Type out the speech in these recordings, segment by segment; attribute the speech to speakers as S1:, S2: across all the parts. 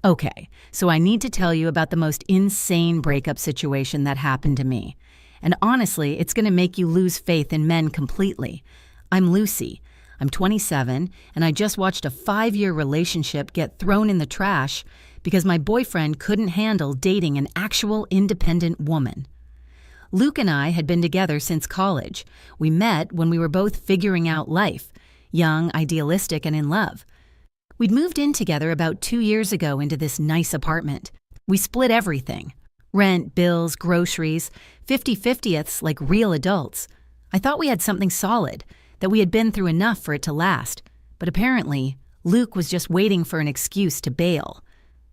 S1: Okay, so I need to tell you about the most insane breakup situation that happened to me. And honestly, it's going to make you lose faith in men completely. I'm Lucy. I'm 27, and I just watched a 5-year relationship get thrown in the trash because my boyfriend couldn't handle dating an actual independent woman. Luke and I had been together since college. We met when we were both figuring out life, young, idealistic, and in love. We'd moved in together about 2 years ago into this nice apartment. We split everything. Rent, bills, groceries, 50/50ths like real adults. I thought we had something solid, that we had been through enough for it to last. But apparently, Luke was just waiting for an excuse to bail.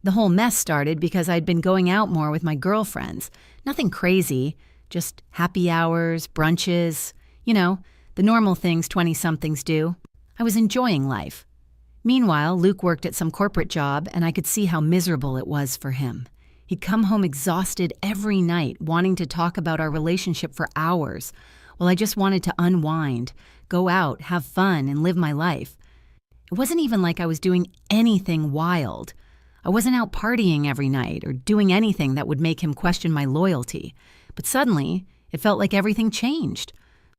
S1: The whole mess started because I'd been going out more with my girlfriends. Nothing crazy, just happy hours, brunches, the normal things 20-somethings do. I was enjoying life. Meanwhile, Luke worked at some corporate job, and I could see how miserable it was for him. He'd come home exhausted every night, wanting to talk about our relationship for hours, while I just wanted to unwind, go out, have fun, and live my life. It wasn't even like I was doing anything wild. I wasn't out partying every night or doing anything that would make him question my loyalty. But suddenly, it felt like everything changed.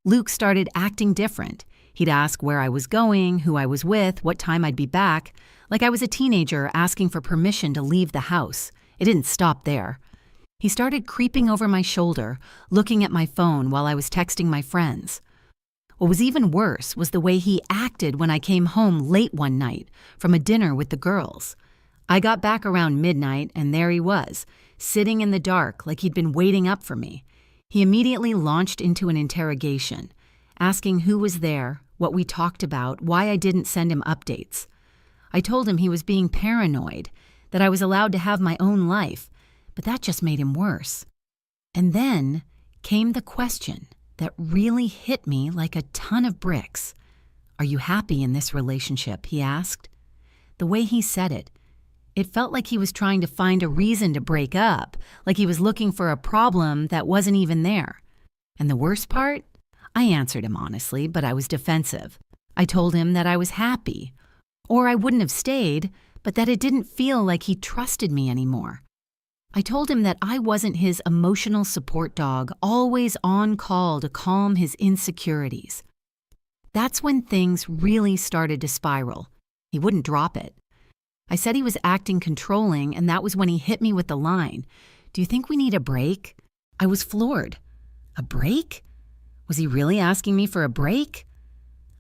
S1: Luke started acting different. He'd ask where I was going, who I was with, what time I'd be back, like I was a teenager asking for permission to leave the house. It didn't stop there. He started creeping over my shoulder, looking at my phone while I was texting my friends. What was even worse was the way he acted when I came home late one night from a dinner with the girls. I got back around midnight, and there he was, sitting in the dark like he'd been waiting up for me. He immediately launched into an interrogation, asking who was there, what we talked about, why I didn't send him updates. I told him he was being paranoid, that I was allowed to have my own life, but that just made him worse. And then came the question that really hit me like a ton of bricks. "Are you happy in this relationship?" he asked. The way he said it felt like he was trying to find a reason to break up, like he was looking for a problem that wasn't even there. And the worst part? I answered him honestly, but I was defensive. I told him that I was happy, or I wouldn't have stayed, but that it didn't feel like he trusted me anymore. I told him that I wasn't his emotional support dog, always on call to calm his insecurities. That's when things really started to spiral. He wouldn't drop it. I said he was acting controlling, and that was when he hit me with the line, "Do you think we need a break?" I was floored. A break? Was he really asking me for a break?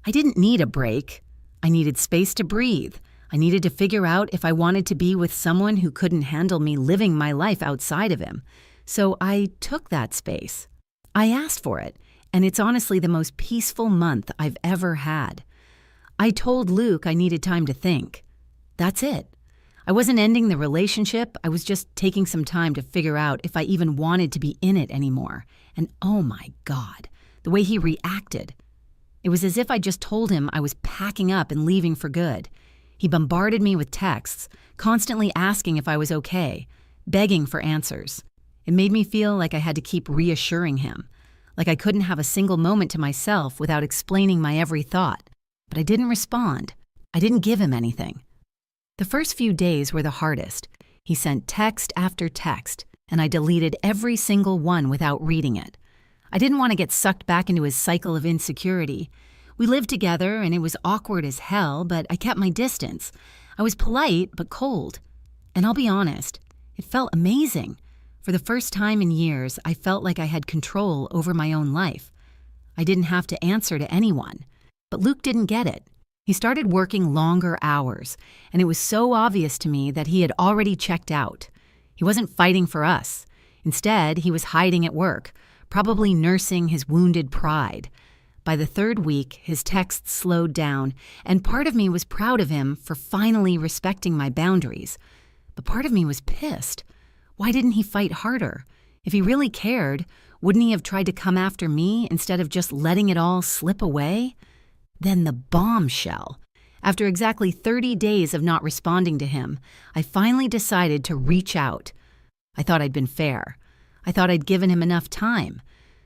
S1: I didn't need a break. I needed space to breathe. I needed to figure out if I wanted to be with someone who couldn't handle me living my life outside of him. So I took that space. I asked for it, and it's honestly the most peaceful month I've ever had. I told Luke I needed time to think. That's it. I wasn't ending the relationship. I was just taking some time to figure out if I even wanted to be in it anymore. And oh my God, the way he reacted. It was as if I just told him I was packing up and leaving for good. He bombarded me with texts, constantly asking if I was okay, begging for answers. It made me feel like I had to keep reassuring him, like I couldn't have a single moment to myself without explaining my every thought. But I didn't respond. I didn't give him anything. The first few days were the hardest. He sent text after text, and I deleted every single one without reading it. I didn't want to get sucked back into his cycle of insecurity. We lived together, and it was awkward as hell, but I kept my distance. I was polite, but cold. And I'll be honest, it felt amazing. For the first time in years, I felt like I had control over my own life. I didn't have to answer to anyone. But Luke didn't get it. He started working longer hours, and it was so obvious to me that he had already checked out. He wasn't fighting for us. Instead, he was hiding at work, probably nursing his wounded pride. By the third week, his texts slowed down, and part of me was proud of him for finally respecting my boundaries. But part of me was pissed. Why didn't he fight harder? If he really cared, wouldn't he have tried to come after me instead of just letting it all slip away? Then the bombshell. After exactly 30 days of not responding to him, I finally decided to reach out. I thought I'd been fair. I thought I'd given him enough time.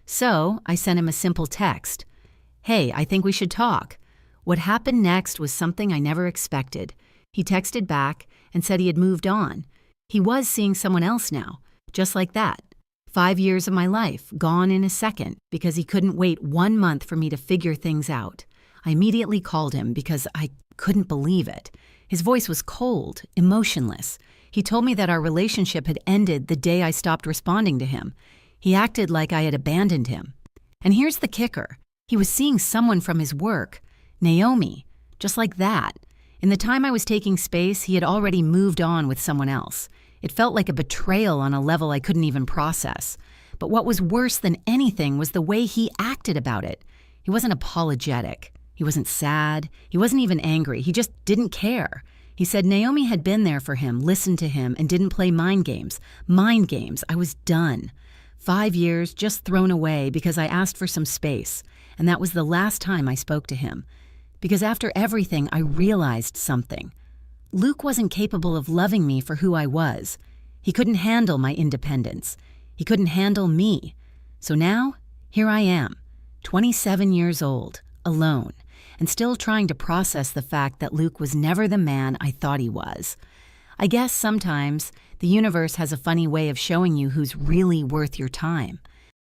S1: So I sent him a simple text. "Hey, I think we should talk." What happened next was something I never expected. He texted back, and said he had moved on. He was seeing someone else now, just like that. 5 years of my life gone in a second because he couldn't wait 1 month for me to figure things out. I immediately called him because I couldn't believe it. His voice was cold, emotionless. He told me that our relationship had ended the day I stopped responding to him. He acted like I had abandoned him. And here's the kicker. He was seeing someone from his work, Naomi, just like that. In the time I was taking space, he had already moved on with someone else. It felt like a betrayal on a level I couldn't even process. But what was worse than anything was the way he acted about it. He wasn't apologetic. He wasn't sad. He wasn't even angry. He just didn't care. He said Naomi had been there for him, listened to him, and didn't play mind games. Mind games. I was done. 5 years just thrown away because I asked for some space. And that was the last time I spoke to him. Because after everything, I realized something. Luke wasn't capable of loving me for who I was. He couldn't handle my independence. He couldn't handle me. So now, here I am, 27 years old, alone, and still trying to process the fact that Luke was never the man I thought he was. I guess sometimes the universe has a funny way of showing you who's really worth your time.